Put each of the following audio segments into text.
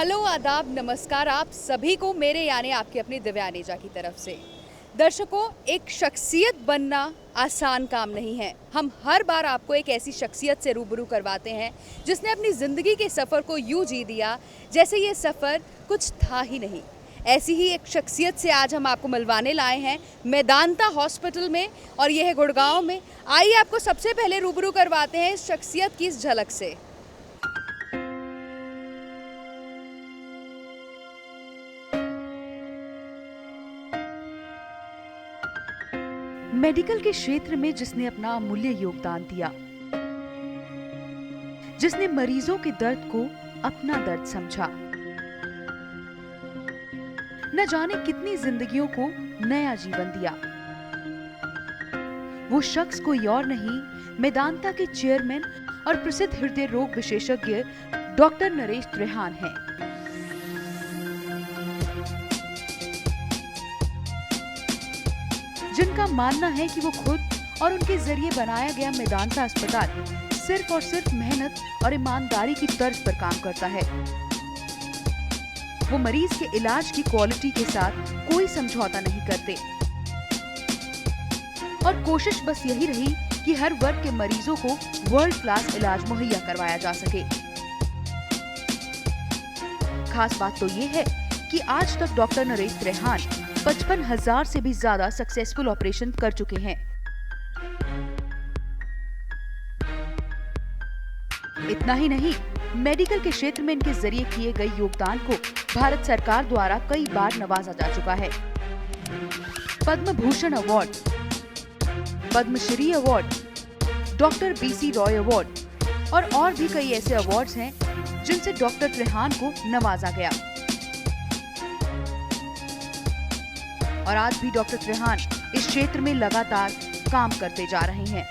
Hello, आदाब, नमस्कार आप सभी को मेरे यानी आपकी अपनी दिव्यानेजा की तरफ से। दर्शकों, एक शख्सियत बनना आसान काम नहीं है। हम हर बार आपको एक ऐसी शख्सियत से रूबरू करवाते हैं जिसने अपनी ज़िंदगी के सफ़र को यूं जी दिया जैसे ये सफ़र कुछ था ही नहीं। ऐसी ही एक शख्सियत से आज हम आपको मिलवाने लाए हैं मेदांता हॉस्पिटल में, और ये है गुड़गांव में। आइए आपको सबसे पहले रूबरू करवाते हैं इस शख्सियत की इस झलक से। मेडिकल के क्षेत्र में जिसने अपना अमूल्य योगदान दिया, जिसने मरीजों के दर्द को अपना दर्द समझा, न जाने कितनी जिंदगियों को नया जीवन दिया, वो शख्स कोई और नहीं, मेदांता के चेयरमैन और प्रसिद्ध हृदय रोग विशेषज्ञ डॉक्टर नरेश त्रेहान हैं। जिनका मानना है कि वो खुद और उनके जरिए बनाया गया मेदांता अस्पताल सिर्फ और सिर्फ मेहनत और ईमानदारी की तर्ज पर काम करता है। वो मरीज के इलाज की क्वालिटी के साथ कोई समझौता नहीं करते और कोशिश बस यही रही कि हर वर्ग के मरीजों को वर्ल्ड क्लास इलाज मुहैया करवाया जा सके। खास बात तो ये है कि आज तक डॉक्टर नरेश त्रेहान 55,000 से भी ज्यादा सक्सेसफुल ऑपरेशन कर चुके हैं। इतना ही नहीं, मेडिकल के क्षेत्र में इनके जरिए किए गए योगदान को भारत सरकार द्वारा कई बार नवाजा जा चुका है। Padma Bhushan award, Padmashri award, doctor BC Roy award और भी कई ऐसे अवार्ड्स हैं जिनसे डॉक्टर त्रेहान को नवाजा गया। और आज भी डॉक्टर त्रेहान इस क्षेत्र में लगातार काम करते जा रहे हैं।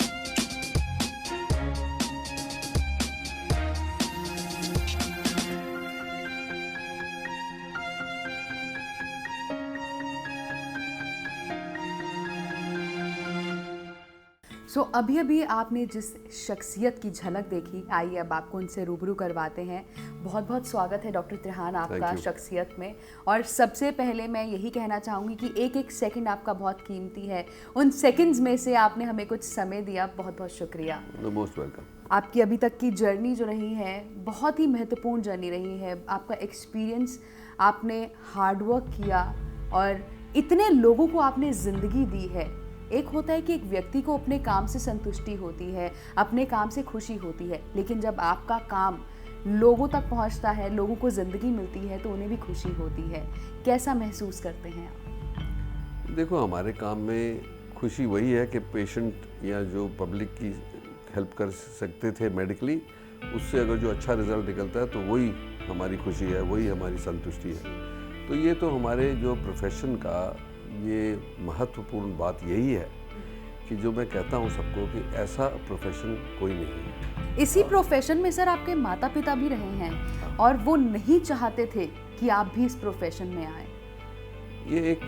अभी आपने जिस शख्सियत की झलक देखी, आइए अब आपको उनसे रूबरू करवाते हैं। बहुत बहुत स्वागत है डॉक्टर त्रेहान आपका शख्सियत में। और सबसे पहले मैं यही कहना चाहूँगी कि एक एक सेकंड आपका बहुत कीमती है। उन सेकंड्स में से आपने हमें कुछ समय दिया, बहुत बहुत शुक्रिया। Most welcome. आपकी अभी तक की जर्नी जो रही है बहुत ही महत्वपूर्ण जर्नी रही है। आपका एक्सपीरियंस, आपने हार्डवर्क किया और इतने लोगों को आपने ज़िंदगी दी है। एक होता है कि एक व्यक्ति को अपने काम से संतुष्टि होती है, अपने काम से खुशी होती है, लेकिन जब आपका काम लोगों तक पहुंचता है, लोगों को ज़िंदगी मिलती है, तो उन्हें भी खुशी होती है। कैसा महसूस करते हैं आप? देखो, हमारे काम में खुशी वही है कि पेशेंट या जो पब्लिक की हेल्प कर सकते थे मेडिकली, उससे अगर जो अच्छा रिजल्ट निकलता है तो वही हमारी खुशी है, वही हमारी संतुष्टि है। तो ये तो हमारे जो प्रोफेशन का ये महत्वपूर्ण बात यही है कि जो मैं कहता हूँ सबको कि ऐसा प्रोफेशन कोई नहीं है। इसी प्रोफेशन में सर आपके माता पिता भी रहे हैं और वो नहीं चाहते थे कि आप भी इस प्रोफेशन में आए। ये एक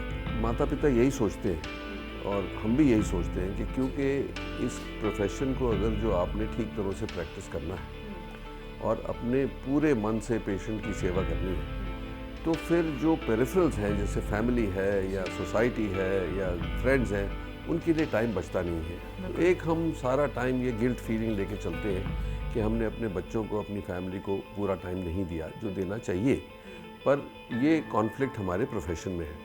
माता पिता यही सोचते हैं और हम भी यही सोचते हैं कि क्योंकि इस प्रोफेशन को अगर जो आपने ठीक तरह से प्रैक्टिस करना है और अपने पूरे मन से पेशेंट की सेवा करनी है, तो फिर जो पेरिफेरल्स हैं जैसे फैमिली है या सोसाइटी है या फ्रेंड्स हैं, उनके लिए टाइम बचता नहीं है। तो एक हम सारा टाइम ये गिल्ट फीलिंग लेके चलते हैं कि हमने अपने बच्चों को, अपनी फैमिली को पूरा टाइम नहीं दिया जो देना चाहिए। पर ये कॉन्फ्लिक्ट हमारे प्रोफेशन में है,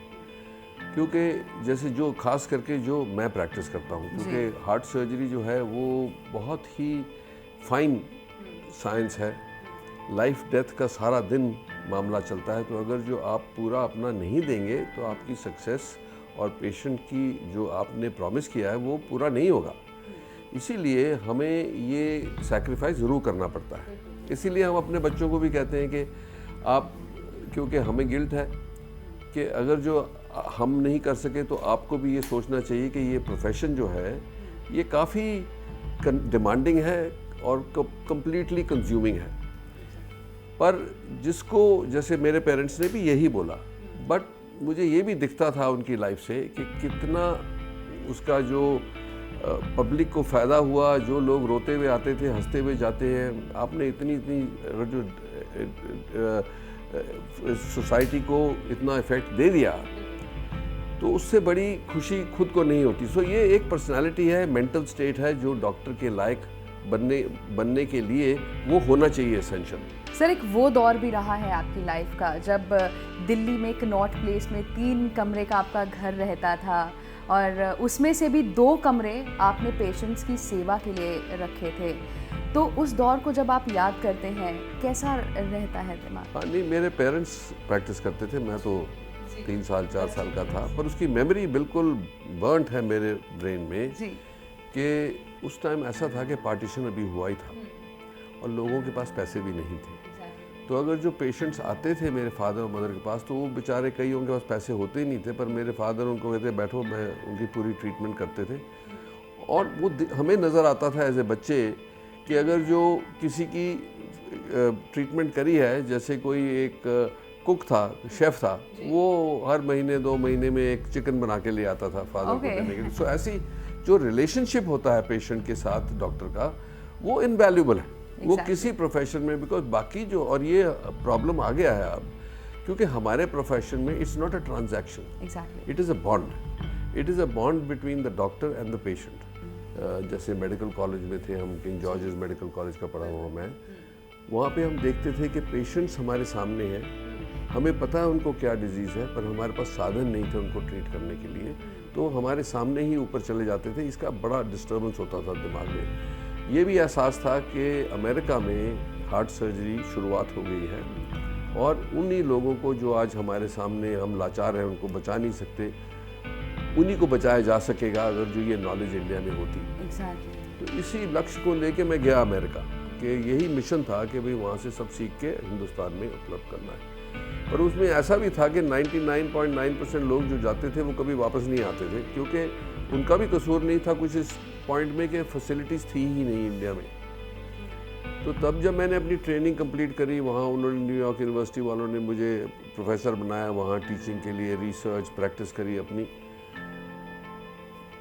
क्योंकि जैसे जो खास करके जो मैं प्रैक्टिस करता हूँ, क्योंकि हार्ट सर्जरी जो है वो बहुत ही फाइन साइंस है। लाइफ डेथ का सारा दिन मामला चलता है। तो अगर जो आप पूरा अपना नहीं देंगे तो आपकी सक्सेस और पेशेंट की जो आपने प्रॉमिस किया है वो पूरा नहीं होगा। इसीलिए हमें ये सैक्रिफाइस ज़रूर करना पड़ता है। इसीलिए हम अपने बच्चों को भी कहते हैं कि आप, क्योंकि हमें गिल्ट है कि अगर जो हम नहीं कर सके तो आपको भी ये सोचना चाहिए कि ये प्रोफेशन जो है ये काफ़ी डिमांडिंग है और कंप्लीटली कंज्यूमिंग है। पर जिसको, जैसे मेरे पेरेंट्स ने भी यही बोला, बट मुझे ये भी दिखता था उनकी लाइफ से कि कितना उसका जो पब्लिक को फ़ायदा हुआ। जो लोग रोते हुए आते थे, हंसते हुए जाते हैं। आपने इतनी जो सोसाइटी को इतना इफेक्ट दे दिया, तो उससे बड़ी खुशी खुद को नहीं होती। सो ये एक पर्सनालिटी है, मेंटल स्टेट है जो डॉक्टर के लायक बनने के लिए वो होना चाहिए एसेंशियल। सर, एक वो दौर भी रहा है आपकी लाइफ का जब दिल्ली में एक नॉर्थ प्लेस में 3 कमरे का आपका घर रहता था और उसमें से भी 2 कमरे आपने पेशेंट्स की सेवा के लिए रखे थे। तो उस दौर को जब आप याद करते हैं कैसा रहता है दिमाग? हाँ, नहीं, मेरे पेरेंट्स प्रैक्टिस करते थे, मैं तो 3 साल 4 साल का था, पर उसकी मेमोरी बिल्कुल बर्न्ट है मेरे ब्रेन में जी। कि उस टाइम ऐसा था कि पार्टीशन अभी हुआ ही था और लोगों के पास पैसे भी नहीं थे। तो अगर जो पेशेंट्स आते थे मेरे फादर और मदर के पास, तो वो बेचारे, कई उनके पास पैसे होते ही नहीं थे, पर मेरे फादर उनको कहते बैठो, मैं उनकी पूरी ट्रीटमेंट करते थे। और वो हमें नज़र आता था एज ए बच्चे कि अगर जो किसी की ट्रीटमेंट करी है, जैसे कोई एक कुक था, शेफ़ था, वो हर महीने 2 महीने में एक चिकन बना के ले आता था फादर को देने के लिए। सो ऐसी जो रिलेशनशिप होता है पेशेंट के साथ डॉक्टर का, वो इनवैल्यूएबल है। वो किसी प्रोफेशन में, बिकॉज बाकी जो, और ये प्रॉब्लम आ गया है अब, क्योंकि हमारे प्रोफेशन में it's not a transaction, it is a bond, it is a bond between the doctor and the patient. जैसे मेडिकल कॉलेज में थे हम, किंग जॉर्जेस मेडिकल कॉलेज का पढ़ा हुआ मैं, वहाँ पे हम देखते थे कि पेशेंट्स हमारे सामने हैं, हमें पता है उनको क्या डिजीज़ है, पर हमारे पास साधन नहीं थे उनको ट्रीट करने के लिए, तो हमारे सामने ही ऊपर चले जाते थे। इसका बड़ा डिस्टर्बेंस होता था दिमाग में। ये भी एहसास था कि अमेरिका में हार्ट सर्जरी शुरुआत हो गई है और उन्हीं लोगों को जो आज हमारे सामने हम लाचार हैं, उनको बचा नहीं सकते, उन्हीं को बचाया जा सकेगा अगर जो ये नॉलेज इंडिया में होती। तो इसी लक्ष्य को लेके मैं गया अमेरिका, कि यही मिशन था कि भाई वहाँ से सब सीख के हिंदुस्तान में उपलब्ध करना है। पर उसमें ऐसा भी था कि 99.9% लोग जो जाते थे वो कभी वापस नहीं आते थे, क्योंकि उनका भी कसूर नहीं था कुछ इस पॉइंट में कि फैसिलिटीज़ थी ही नहीं इंडिया में। तो तब जब मैंने अपनी ट्रेनिंग कंप्लीट करी वहाँ, उन्होंने न्यूयॉर्क यूनिवर्सिटी वालों ने मुझे प्रोफेसर बनाया, वहाँ टीचिंग के लिए रिसर्च प्रैक्टिस करी अपनी।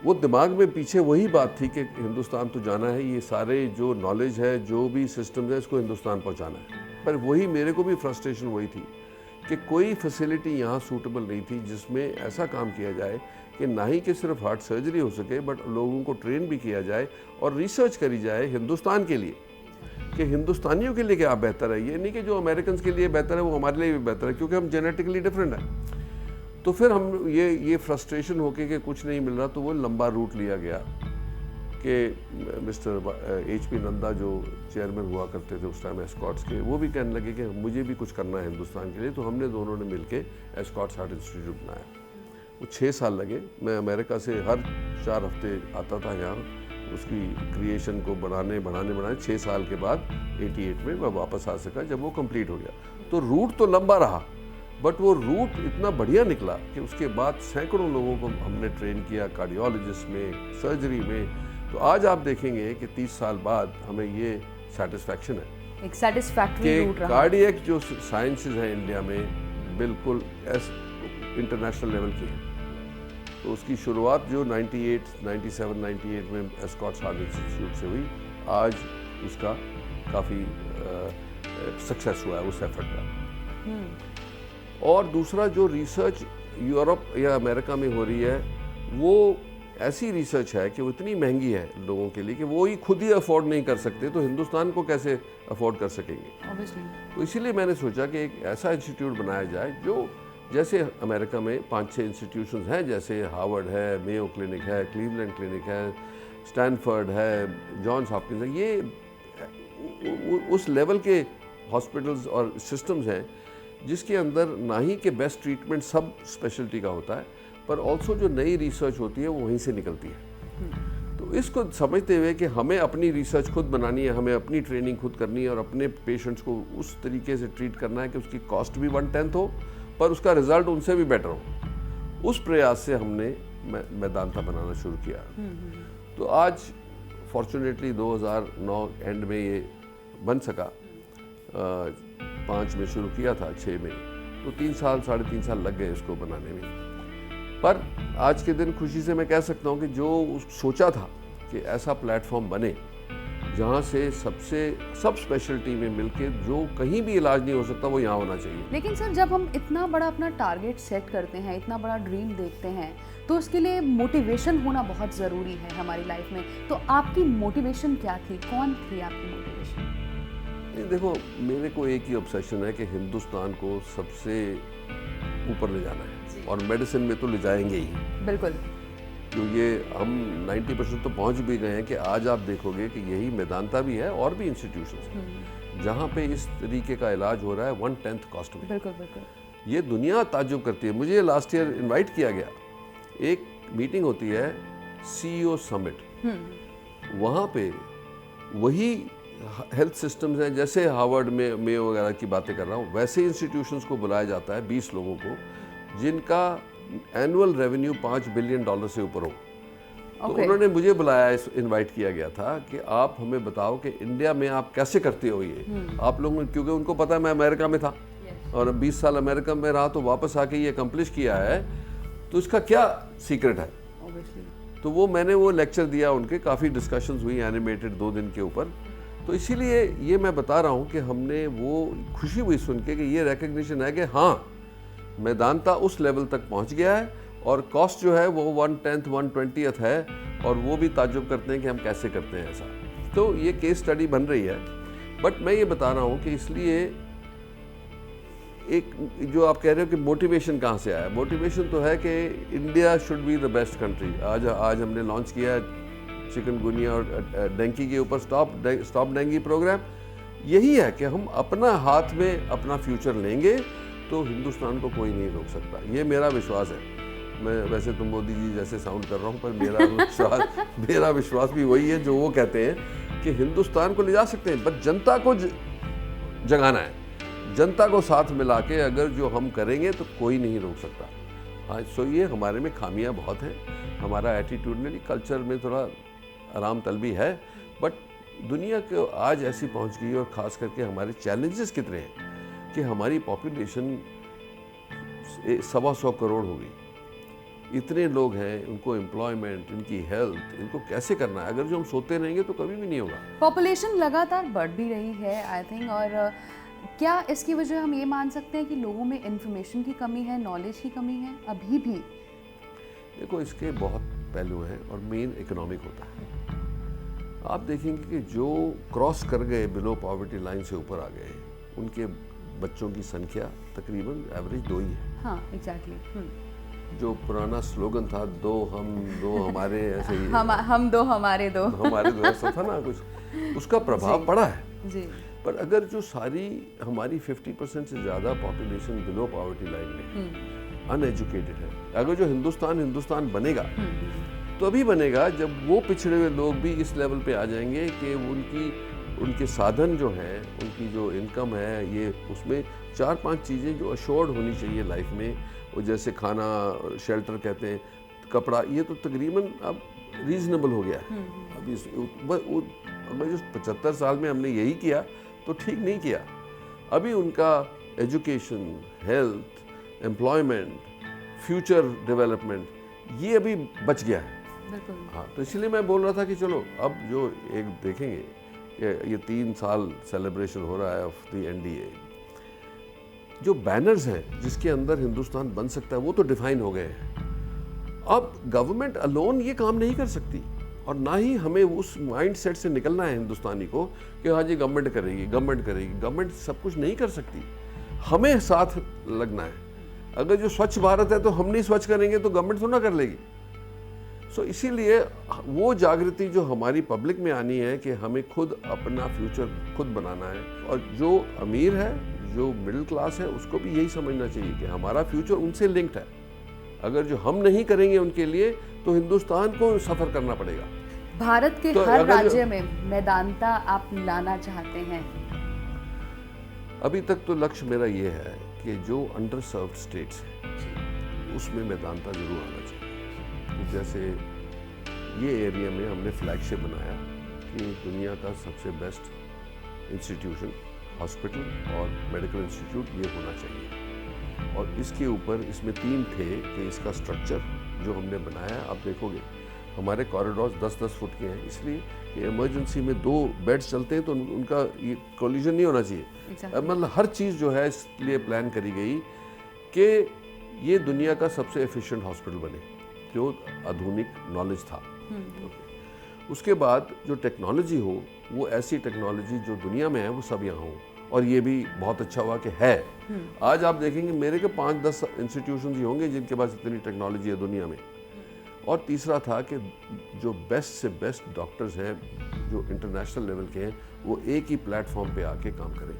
वो दिमाग में पीछे वही बात थी कि हिंदुस्तान तो जाना है, ये सारे जो नॉलेज है, जो भी सिस्टम है, इसको हिंदुस्तान पहुँचाना है। पर वही मेरे को भी फ्रस्ट्रेशन वही थी कि कोई फैसिलिटी यहाँ सूटेबल नहीं थी जिसमें ऐसा काम किया जाए कि ना ही कि सिर्फ हार्ट सर्जरी हो सके, बट लोगों को ट्रेन भी किया जाए और रिसर्च करी जाए हिंदुस्तान के लिए, कि हिंदुस्तानियों के लिए क्या बेहतर है। ये नहीं कि जो अमेरिकन के लिए बेहतर है वो हमारे लिए भी बेहतर है, क्योंकि हम जेनेटिकली डिफरेंट हैं। तो फिर हम ये फ्रस्ट्रेशन होके कि कुछ नहीं मिल रहा, तो वो लंबा रूट लिया गया कि मिस्टर HP नंदा जो चेयरमैन हुआ करते थे उस टाइम एस्कॉट्स के, वो भी कहने लगे कि मुझे भी कुछ करना है हिंदुस्तान के लिए। तो हमने दोनों ने मिलके एस्कॉट्स हार्ट इंस्टीट्यूट बनाया। वो 6 साल लगे। मैं अमेरिका से हर 4 हफ्ते आता था यहाँ, उसकी क्रिएशन को बनाने 6 साल के बाद 88 में मैं वापस आ सका जब वो कंप्लीट हो गया। तो रूट तो लंबा रहा, बट वो रूट इतना बढ़िया निकला कि उसके बाद सैकड़ों लोगों को हमने ट्रेन किया, कार्डियोलॉजिस्ट में, सर्जरी में। तो आज आप देखेंगे कि 30 साल बाद हमें ये सेटिस्फैक्शन है, एक सेटिस्फैक्टरी रूट रहा। कार्डियक जो साइंसेज हैं इंडिया में बिल्कुल इंटरनेशनल लेवल की है। तो उसकी शुरुआत जो 97-98 में एस्कॉट्स हार्ट इंस्टीट्यूट से हुई, आज उसका काफ़ी सक्सेस हुआ है उस एफर्ट का। और दूसरा जो रिसर्च यूरोप या अमेरिका में हो रही है, वो ऐसी रिसर्च है कि वो इतनी महंगी है लोगों के लिए कि वो ही खुद ही अफोर्ड नहीं कर सकते, तो हिंदुस्तान को कैसे अफोर्ड कर सकेंगे। Obviously. तो इसीलिए मैंने सोचा कि एक ऐसा इंस्टीट्यूट बनाया जाए जो, जैसे अमेरिका में 5-6 इंस्टीट्यूशंस हैं, जैसे हार्वर्ड है, मेयो क्लिनिक है, क्लीवलैंड क्लिनिक है, स्टैनफोर्ड है, जॉन्स हॉपकिंस है, ये उस लेवल के हॉस्पिटल्स और सिस्टम्स हैं जिसके अंदर ना ही कि बेस्ट ट्रीटमेंट सब स्पेशलिटी का होता है, पर ऑल्सो जो नई रिसर्च होती है वो वहीं से निकलती है। तो इसको समझते हुए कि हमें अपनी रिसर्च खुद बनानी है, हमें अपनी ट्रेनिंग खुद करनी है और अपने पेशेंट्स को उस तरीके से ट्रीट करना है कि उसकी कॉस्ट भी 1/10 हो, पर उसका रिजल्ट उनसे भी बेटर हो। उस प्रयास से हमने मैदानता बनाना शुरू किया। तो आज फॉर्चुनेटली 2009 एंड में ये बन सका। 5 में शुरू किया था, 6 में, तो 3 साल 3.5 साल लग गए इसको बनाने में। पर आज के दिन खुशी से मैं कह सकता हूँ कि जो सोचा था कि ऐसा प्लेटफॉर्म बने, जहाँ से सब स्पेशलिटी में मिलके जो कहीं भी इलाज नहीं हो सकता वो यहाँ होना चाहिए। लेकिन सर जब हम इतना बड़ा अपना टारगेट सेट करते हैं, इतना बड़ा ड्रीम देखते हैं, तो उसके लिए मोटिवेशन होना बहुत ज़रूरी है हमारी लाइफ में। तो आपकी मोटिवेशन क्या थी, कौन थी आपकी मोटिवेशन? देखो, मेरे को एक ही ऑब्सेशन है कि हिंदुस्तान को सबसे ऊपर ले जाना है और मेडिसिन में तो ले जाएंगे ही। बिल्कुल। जो ये हम 90% तो पहुंच भी गए हैं कि आज आप देखोगे कि यही मेदांता भी है और भी इंस्टीट्यूशंस हैं जहाँ पे इस तरीके का इलाज हो रहा है 1/10 कॉस्ट में। बिल्कुल बिल्कुल। ये दुनिया ताज्जुब करती है। मुझे लास्ट ईयर इनवाइट किया गया, एक मीटिंग होती है CEO समिट, वहाँ पे वही हेल्थ सिस्टम्स हैं जैसे हार्वर्ड में मेयो वगैरह की बातें कर रहा हूँ, वैसे इंस्टीट्यूशंस को बुलाया जाता है 20 लोगों को जिनका एनुअल रेवेन्यू $5 बिलियन से ऊपर हो। तो उन्होंने मुझे बुलाया, इनवाइट किया गया था कि आप हमें बताओ कि इंडिया में आप कैसे करते हो ये। आप लोगों, क्योंकि उनको पता है मैं अमेरिका में था और 20 साल अमेरिका में रहा, तो वापस आके ये अकम्प्लिश किया है, तो इसका क्या सीक्रेट है। तो वो मैंने वो लेक्चर दिया, उनके काफ़ी डिस्कशंस हुई एनिमेटेड 2 दिन के ऊपर। तो इसीलिए ये मैं बता रहा हूँ कि हमने वो खुशी हुई सुन के कि ये रिकग्निशन है कि हाँ, मेदांता उस लेवल तक पहुँच गया है और कॉस्ट जो है वो 1/10 1/20 है और वो भी ताज्जुब करते हैं कि हम कैसे करते हैं ऐसा। तो ये केस स्टडी बन रही है। बट मैं ये बता रहा हूँ कि इसलिए एक जो आप कह रहे हो कि मोटिवेशन कहाँ से आया, मोटिवेशन तो है कि India should be the best country. आज हमने लॉन्च किया चिकनगुनिया और डेंगू के ऊपर स्टॉप डेंगू प्रोग्राम। यही है कि हम अपना हाथ में अपना फ्यूचर लेंगे तो हिंदुस्तान को कोई नहीं रोक सकता, ये मेरा विश्वास है। मैं वैसे तो मोदी जी जैसे साउंड कर रहा हूँ, पर मेरा विश्वास भी वही है जो वो कहते हैं कि हिंदुस्तान को ले जा सकते हैं, बस जनता को जगाना है। जनता को साथ मिला के अगर जो हम करेंगे तो कोई नहीं रोक सकता। हाँ, सो ये हमारे में खामियां बहुत हैं, हमारा एटीट्यूडनली कल्चर में थोड़ा आराम तलबी है, बट दुनिया को आज ऐसी पहुंच गई और ख़ास करके हमारे चैलेंजेस कितने हैं कि हमारी पॉपुलेशन 125 करोड़ हो गई। इतने लोग हैं, उनको एम्प्लॉयमेंट, इनकी हेल्थ, इनको कैसे करना है। अगर जो हम सोते रहेंगे तो कभी भी नहीं होगा। पॉपुलेशन लगातार बढ़ भी रही है आई थिंक, और क्या इसकी वजह हम ये मान सकते हैं कि लोगों में इंफॉर्मेशन की कमी है, नॉलेज की कमी है अभी भी? देखो, इसके बहुत पहलू हैं और मेन इकोनॉमिक होता है। आप देखेंगे कि जो क्रॉस कर गए, बिलो पॉवर्टी लाइन से ऊपर आ गए, उनके बच्चों की संख्या तकरीबन एवरेज 2 ही है। हाँ, एग्जैक्टली। जो पुराना स्लोगन था, दो हमारे, ऐसे ही हम दो हमारे दो ऐसा था ना कुछ, उसका प्रभाव पड़ा है जी। पर अगर जो सारी हमारी 50% से ज़्यादा पॉपुलेशन बिलो पॉवर्टी लाइन में अनएजुकेटेड है, अगर जो हिंदुस्तान बनेगा तो अभी बनेगा जब वो पिछड़े हुए लोग भी इस लेवल पे आ जाएंगे कि उनके साधन जो हैं, उनकी जो इनकम है, ये उसमें 4-5 चीज़ें जो अश्योर्ड होनी चाहिए लाइफ में, वो जैसे खाना, शेल्टर कहते हैं, कपड़ा, ये तो तकरीबन अब रीजनेबल हो गया है। अभी अगर जो 75 साल में हमने यही किया तो ठीक नहीं किया। अभी उनका education, health, employment, future development, ये अभी बच गया है। हाँ, तो इसलिए मैं बोल रहा था कि चलो अब जो एक देखेंगे कि ये 3 साल सेलिब्रेशन हो रहा है ऑफ द NDA, जो बैनर्स हैं जिसके अंदर हिंदुस्तान बन सकता है वो तो डिफाइन हो गए हैं। अब गवर्नमेंट अलोन ये काम नहीं कर सकती और ना ही हमें उस माइंड सेट से निकलना है हिंदुस्तानी को कि हाँ जी गवर्नमेंट करेगी। गवर्नमेंट सब कुछ नहीं कर सकती, हमें साथ लगना है। अगर जो स्वच्छ भारत है तो हम नहीं स्वच्छ करेंगे तो गवर्नमेंट थोड़ा ना कर लेगी। सो इसीलिए वो जागृति जो हमारी पब्लिक में आनी है कि हमें खुद अपना फ्यूचर खुद बनाना है, और जो अमीर है, जो मिडिल क्लास है, उसको भी यही समझना चाहिए कि हमारा फ्यूचर उनसे लिंक्ड है। अगर जो हम नहीं करेंगे उनके लिए तो हिंदुस्तान को सफ़र करना पड़ेगा। भारत के तो हर राज्य में मेदांता आप लाना चाहते हैं? अभी तक तो लक्ष्य मेरा ये है कि जो अंडर सर्व्ड स्टेट्स हैं उसमें मेदांता जरूर आना चाहिए। तो जैसे ये एरिया में हमने फ्लैगशिप बनाया कि दुनिया का सबसे बेस्ट इंस्टीट्यूशन, हॉस्पिटल और मेडिकल इंस्टीट्यूट ये होना चाहिए। और इसके ऊपर इसमें 3 थे कि इसका स्ट्रक्चर जो हमने बनाया, आप देखोगे हमारे कॉरिडोर्स 10-10 फुट के हैं, इसलिए कि इमरजेंसी में 2 बेड्स चलते हैं तो उनका ये कोलिजन नहीं होना चाहिए। मतलब हर चीज़ जो है इसलिए प्लान करी गई कि ये दुनिया का सबसे एफिशिएंट हॉस्पिटल बने, जो आधुनिक नॉलेज था। उसके बाद जो टेक्नोलॉजी हो, वो ऐसी टेक्नोलॉजी जो दुनिया में है वो सब यहाँ हो, और ये भी बहुत अच्छा हुआ कि है। आज आप देखेंगे मेरे के 5-10 इंस्टीट्यूशंस ही होंगे जिनके पास इतनी टेक्नोलॉजी है दुनिया में। और तीसरा था कि जो बेस्ट से बेस्ट डॉक्टर्स हैं जो इंटरनेशनल लेवल के हैं, वो एक ही प्लेटफॉर्म पे आके काम करें।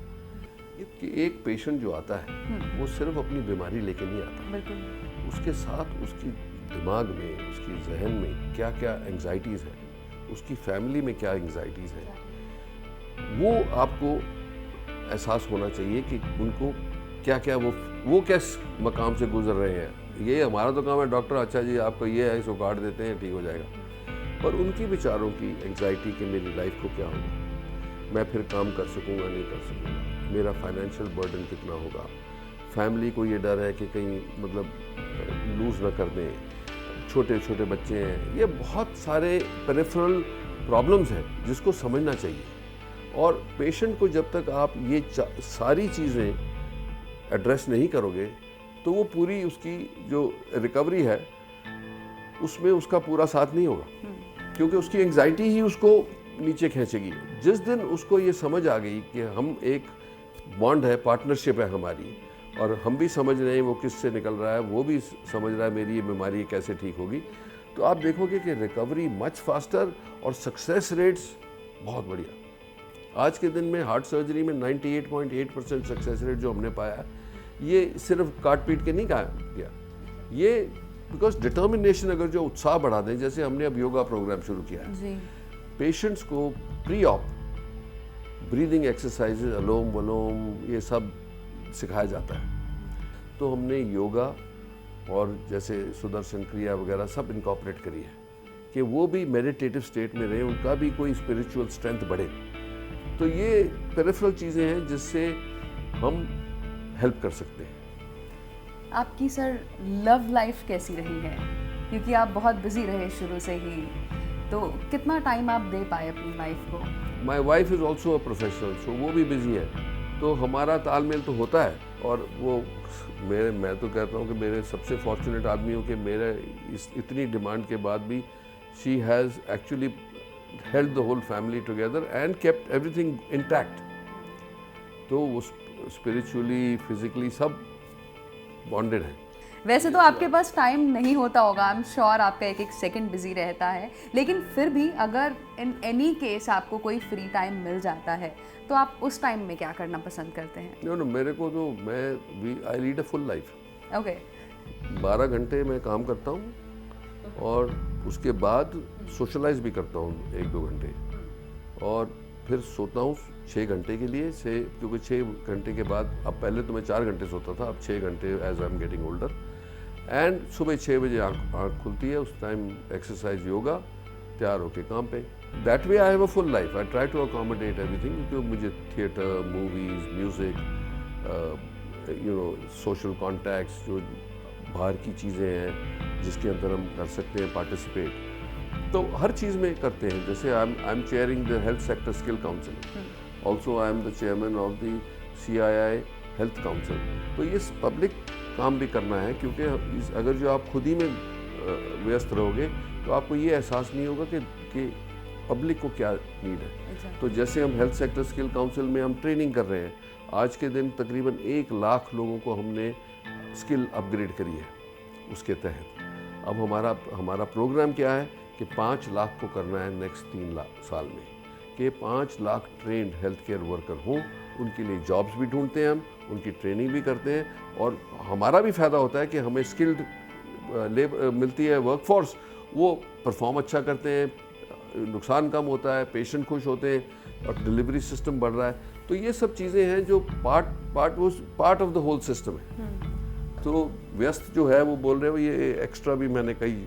कि एक पेशेंट जो आता है वो सिर्फ अपनी बीमारी लेके नहीं आता, उसके साथ उसकी दिमाग में, उसकी जहन में क्या क्या एंग्जाइटीज़ हैं, उसकी फैमिली में क्या एंग्जाइटीज़ हैं, वो आपको एहसास होना चाहिए कि उनको क्या क्या वो किस मकाम से गुजर रहे हैं। ये हमारा तो काम है डॉक्टर, अच्छा जी आपको ये है, इसको काट देते हैं, ठीक हो जाएगा। पर उनकी बेचारों की एंग्जाइटी कि मेरी लाइफ को क्या होगा, मैं फिर काम कर सकूँगा नहीं कर सकूँगा, मेरा फाइनेंशियल बर्डन कितना होगा, फैमिली को ये डर है कि कहीं मतलब लूज़ ना कर दें, छोटे छोटे बच्चे हैं, ये बहुत सारे पेरिफेरल प्रॉब्लम्स हैं जिसको समझना चाहिए। और पेशेंट को जब तक आप ये सारी चीज़ें एड्रेस नहीं करोगे तो वो पूरी उसकी जो रिकवरी है उसमें उसका पूरा साथ नहीं होगा, क्योंकि उसकी एंग्जाइटी ही उसको नीचे खींचेगी। जिस दिन उसको ये समझ आ गई कि हम एक बॉन्ड है, पार्टनरशिप है हमारी, और हम भी समझ रहे हैं वो किससे निकल रहा है, वो भी समझ रहा है मेरी ये बीमारी कैसे ठीक होगी, तो आप देखोगे कि रिकवरी मच फास्टर और सक्सेस रेट्स बहुत बढ़िया। आज के दिन में हार्ट सर्जरी में 98.8% सक्सेस रेट जो हमने पाया है, ये सिर्फ काट पीट के नहीं कहा गया, ये बिकॉज डिटर्मिनेशन, अगर जो उत्साह बढ़ा दें, जैसे हमने अब योगा प्रोग्राम शुरू किया है, पेशेंट्स को प्री ऑप ब्रीदिंग एक्सरसाइजेज, अलोम वलोम, ये सब सिखाया जाता है। तो हमने योगा और जैसे सुदर्शन क्रिया वगैरह सब इनकॉर्पोरेट करी है कि वो भी मेडिटेटिव स्टेट में रहे, उनका भी कोई स्पिरिचुअल स्ट्रेंथ बढ़े। तो ये पेरिफेरल चीज़ें हैं जिससे हम हेल्प कर सकते हैं। आपकी सर लव लाइफ कैसी रही है, क्योंकि आप बहुत बिजी रहे शुरू से ही, तो कितना टाइम आप दे पाए अपनी वाइफ को? My wife is also a professional, so वो भी बिजी है, तो हमारा तालमेल तो होता है। और वो मैं तो कहता हूँ कि मेरे सबसे फॉर्चुनेट आदमी हूँ कि मेरे इतनी डिमांड के बाद भी she has actually held the whole family together and kept everything intact. तो वो स्पिरिचुअली, फिजिकली सब बॉन्डेड है। वैसे तो आपके पास टाइम नहीं होता होगा, आई एम श्योर आपका एक एक सेकंड बिजी रहता है, लेकिन फिर भी अगर इन एनी केस आपको कोई फ्री टाइम मिल जाता है तो आप उस टाइम में क्या करना पसंद करते हैं? नो मेरे को तो I lead a full life. Okay 12 घंटे मैं काम करता हूँ और उसके बाद सोशलाइज भी करता हूँ 1-2 घंटे, और फिर सोता हूँ 6 घंटे के लिए से, क्योंकि 6 घंटे के बाद, अब पहले तो मैं 4 घंटे सोता था, अब 6 घंटे as I am getting older. And सुबह 6 बजे आँख खुलती है, उस टाइम एक्सरसाइज, योगा, तैयार होके काम पे। That way I have a full life, I try to accommodate everything, क्योंकि मुझे theatre, movies, music, social contacts, जो बाहर की चीज़ें हैं जिसके अंदर हम कर सकते हैं पार्टिसिपेट, तो हर चीज़ में करते हैं। जैसे I am chairing the health sector skill council, also I am the chairman of the CII health council. तो ये पब्लिक काम भी करना है, क्योंकि अगर जो आप खुद ही में व्यस्त रहोगे तो आपको ये एहसास नहीं होगा कि पब्लिक को क्या नीड है। तो जैसे हम हेल्थ सेक्टर स्किल काउंसिल में हम ट्रेनिंग कर रहे हैं, आज के दिन तकरीबन 1 लाख लोगों को हमने स्किल अपग्रेड करी है उसके तहत। अब हमारा प्रोग्राम क्या है कि 5 लाख को करना है नेक्स्ट 3 साल में, कि 5 lakh trained health care worker हों, उनके लिए जॉब्स भी ढूंढते हैं हम, उनकी ट्रेनिंग भी करते हैं, और हमारा भी फ़ायदा होता है कि हमें स्किल्ड लेबर मिलती है, वर्कफोर्स, वो परफॉर्म अच्छा करते हैं, नुकसान कम होता है, पेशेंट खुश होते हैं, और डिलीवरी सिस्टम बढ़ रहा है। तो ये सब चीज़ें हैं जो part of the whole system है। तो व्यस्त जो है वो बोल रहे हो, ये एक्स्ट्रा भी मैंने कई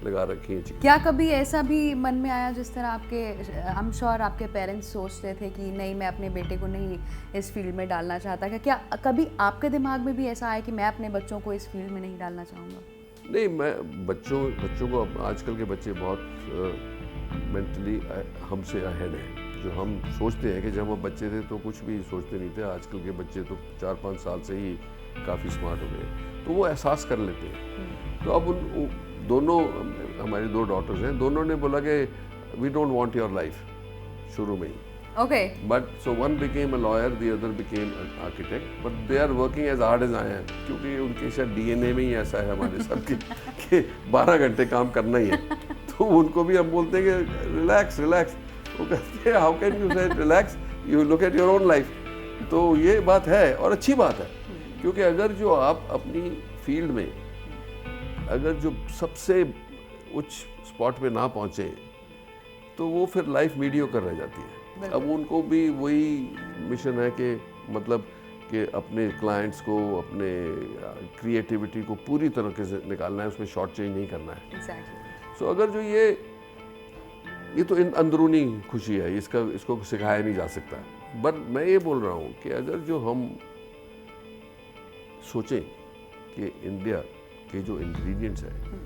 लगा रखी है। क्या कभी ऐसा भी मन में आया जिस तरह आपके, आई एम श्योर आपके पेरेंट्स सोचते थे कि नहीं मैं अपने बेटे को नहीं इस फील्ड में डालना चाहता, क्या कभी आपके दिमाग में भी ऐसा आया कि मैं अपने बच्चों को इस फील्ड में नहीं डालना चाहूँगा? नहीं, मैं बच्चों को आजकल के बच्चे बहुत मेंटली हमसे अहेड हैं। जो हम सोचते हैं कि जब हम बच्चे थे तो कुछ भी सोचते नहीं थे, आजकल के बच्चे तो 4-5 साल से ही काफ़ी स्मार्ट हो गए, तो वो एहसास कर लेते हैं। तो अब उन दोनों, हमारी 2 डॉटर्स हैं, दोनों ने बोला कि we don't want your life, शुरू में ही। Okay. But so one became a lawyer, the other became an architect, but they are working as hard as I am, क्योंकि उनके शायद डीएनए में ही ऐसा है हमारे सब कि 12 घंटे काम करना ही है। तो उनको भी हम बोलते हैं कि रिलैक्स रिलैक्स, वो कहते हैं हाउ कैन यू से relax, you look at your own life. तो ये बात है और अच्छी बात है, क्योंकि अगर जो आप अपनी फील्ड में अगर जो सबसे उच्च स्पॉट पे ना पहुँचे तो वो फिर लाइफ मीडियोकर रह जाती है। अब उनको भी वही मिशन है कि मतलब कि अपने क्लाइंट्स को, अपने क्रिएटिविटी को पूरी तरीके से निकालना है, उसमें शॉर्ट चेंज नहीं करना है। Exactly. सो अगर जो ये तो अंदरूनी खुशी है, इसको सिखाया नहीं जा सकता। बट मैं ये बोल रहा हूँ कि अगर जो हम सोचें कि इंडिया के जो इंग्रेडिएंट्स हैं,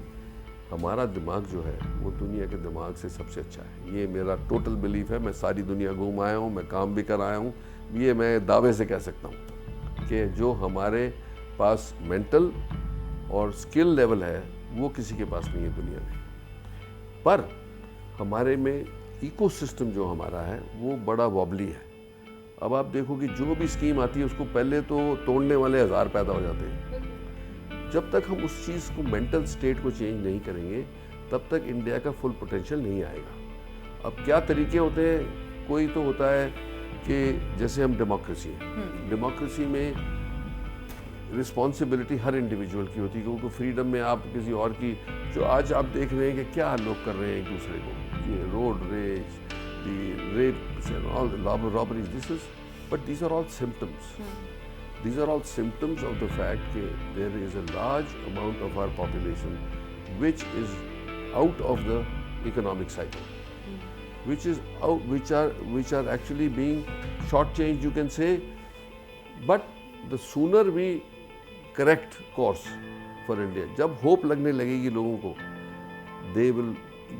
हमारा दिमाग जो है वो दुनिया के दिमाग से सबसे अच्छा है। ये मेरा टोटल बिलीफ है। मैं सारी दुनिया घूम आया हूँ, मैं काम भी कर आया हूँ, ये मैं दावे से कह सकता हूँ कि जो हमारे पास मेंटल और स्किल लेवल है वो किसी के पास नहीं है दुनिया में। पर हमारे में इकोसिस्टम जो हमारा है वो बड़ा वॉबली है। अब आप देखो कि जो भी स्कीम आती है उसको पहले तो तोड़ने वाले 1000 पैदा हो जाते हैं। जब तक हम उस चीज़ को, मेंटल स्टेट को चेंज नहीं करेंगे, तब तक इंडिया का फुल पोटेंशियल नहीं आएगा। अब क्या तरीके होते हैं, कोई तो होता है कि जैसे हम डेमोक्रेसी है, डेमोक्रेसी में रिस्पॉन्सिबिलिटी हर इंडिविजुअल की होती है, क्योंकि फ्रीडम में आप किसी और की, जो आज आप देख रहे हैं कि क्या लोग कर रहे हैं एक दूसरे को, ये road rage, the rapes and all robberies, this is, but these are all symptoms. These are all symptoms of the fact that there is a large amount of our population which is out of the economic cycle, which are actually being shortchanged, you can say. But the sooner we correct course for India, जब hope लगने लगेगी लोगों को,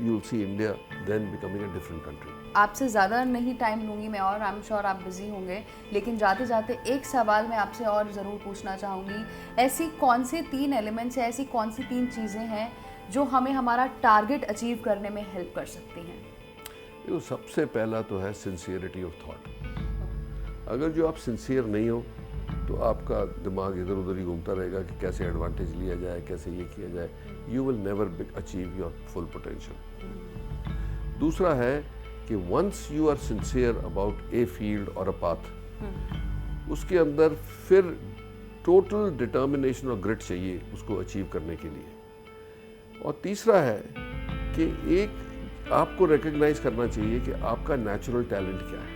you'll see India then becoming a different country. आपसे ज़्यादा नहीं time लूँगी मैं, और आई एम श्योर आप बिज़ी होंगे, लेकिन जाते जाते एक सवाल मैं आपसे और ज़रूर पूछना चाहूँगी। ऐसी कौन से 3 एलिमेंट्स हैं, ऐसी कौन सी 3 चीज़ें हैं जो हमें हमारा टारगेट अचीव करने में हेल्प कर सकती हैं? देखो, सबसे पहला तो है सिंसियरिटी ऑफ थॉट। अगर जो आप सिंसियर नहीं हो तो आपका दिमाग इधर उधर ही घूमता रहेगा कि कैसे एडवांटेज लिया जाए, कैसे ये किया जाए। You will never achieve your full potential. दूसरा है कि once you are sincere about a field और अ पाथ, उसके अंदर फिर टोटल डिटर्मिनेशन और ग्रिट चाहिए उसको अचीव करने के लिए। और तीसरा है कि एक आपको रिकग्नाइज करना चाहिए कि आपका नेचुरल टैलेंट क्या है।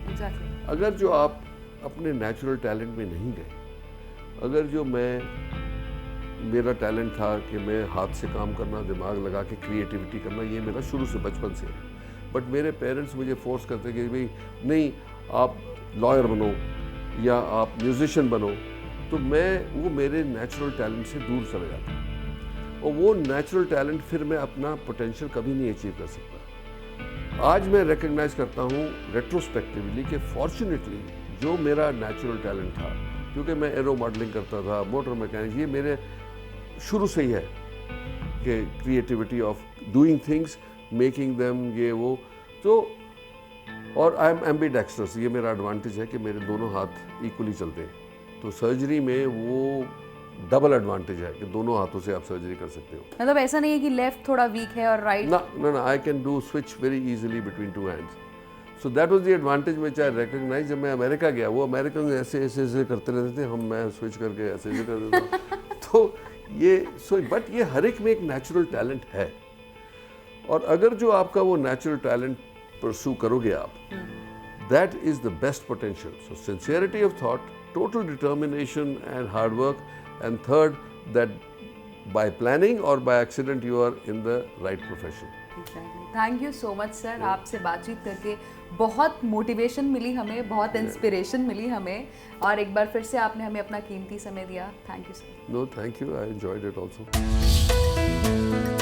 Exactly. अगर जो आप अपने नेचुरल टैलेंट में नहीं गए, अगर जो मेरा टैलेंट था कि मैं हाथ से काम करना, दिमाग लगा के क्रिएटिविटी करना, ये मेरा शुरू से बचपन से है, बट मेरे पेरेंट्स मुझे फोर्स करते कि भाई नहीं, आप लॉयर बनो या आप म्यूजिशियन बनो, तो मैं वो मेरे नेचुरल टैलेंट से दूर चला जाता, और वो नेचुरल टैलेंट फिर मैं अपना पोटेंशियल कभी नहीं अचीव कर सकता। आज मैं रिकग्नाइज करता हूँ रेट्रोस्पेक्टिवली कि फॉर्चुनेटली जो मेरा नेचुरल टैलेंट था, क्योंकि मैं एरो मॉडलिंग करता था, मोटर मैकेनिक, ये मेरे शुरू से ही है कि creativity of doing things, making them, ये वो तो, और आई एम एम्बीडेक्स्ट्रस, ये मेरा एडवांटेज है कि मेरे दोनों हाथ इक्वली चलते हैं। तो सर्जरी में वो डबल एडवांटेज है कि दोनों हाथों से आप सर्जरी कर सकते हो। मतलब ऐसा नहीं है कि लेफ्ट थोड़ा वीक है और राइट? ना, I can do switch very easily between 2 hands. So that was the advantage which I recognise. जब मैं अमेरिका गया, वो अमेरिकन ऐसे करते रहते थे, मैं स्विच करके ऐसे कर देता तो ये बट ये हर एक में एक नेचुरल टैलेंट है, और अगर जो आपका वो नेचुरल टैलेंट परस्यू करोगे आप, that is the best potential. So sincerity of thought, total determination and hard work, and third that by planning और by accident you are in the right profession. Thank you so much sir, आपसे बातचीत करके बहुत motivation मिली हमें, बहुत inspiration मिली हमें, और एक बार फिर से आपने हमें अपना कीमती समय दिया। Thank you sir. No, thank you, I enjoyed it also. हैं।